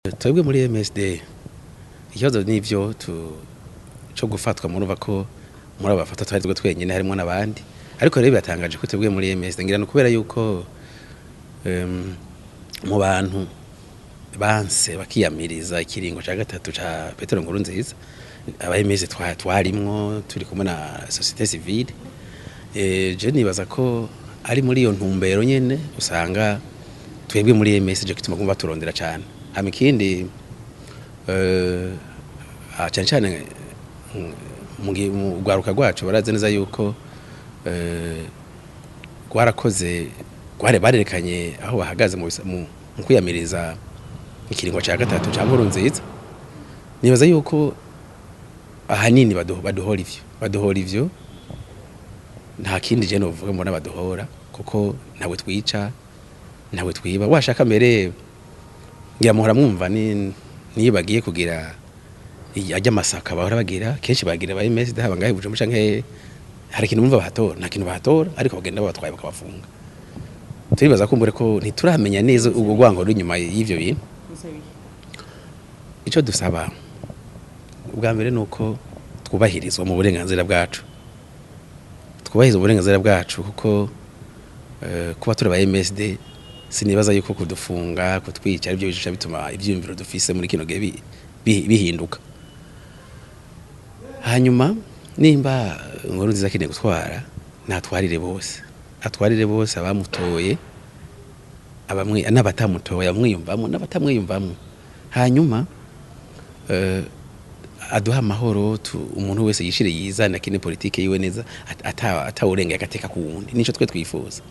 Twebwe muri MSD ikibazo n'ivyo cyo gufatwa murumva ko muri abafata twarizwe twenyene harimo nabandi ariko rero byatangaje ko twebwe muri MSD ngira no kubera yuko mu bantu banse bakiyamiriza ikiringo ca gatatu ca Petero Nkurunziza aba MSD twarimwo turi kumwe na société civile je nibaza ko ari muri iyo ntumbero nyene usanga twebwe muri MSD je kituma kumva turondera cyane amikindi cyane mu gwaruka gwacu baraze neza yuko gwarakoze barerekanye aho bahagaze mu kwiyamiriza ikiringo ca gatatu ca Nkurunziza nibaza yuko ahanini baduhora ivyo nta kindi je novuga mbona baduhora kuko ntawe twica ntawe twiba washaka mbere ngira muhora mwumva niyo bagiye kugira ajya masaka bahora bagira kenshi bagira ba MSD haba ngahe buje mucanke hari kintu mumva bahatora nta kintu bahatora ariko bagenda batwaye bakabafunga turibaza ko mbere ko ntituramenya neza ubwo gwango ruri nyuma y'ivyo bintu ico dusaba ubwa mbere nuko twubahirizwa mu burenganzira bwacu kuko kuba turi ba MSD sinibaza yuko kudufunga kutwica aribyo bijisha bituma ivyumviro dufise muri kino gihe bihinduka hanyuma nimba Nkurunziza kine gutwara natwarire bose abamutoye abamwe n'abatamutoye amwiyumvamo n'abatamwiyumvamo hanyuma aduha amahoro umuntu wese yishire yizana kine politike yiwe neza atawurengeye agateka ku wundi nico twe twifuza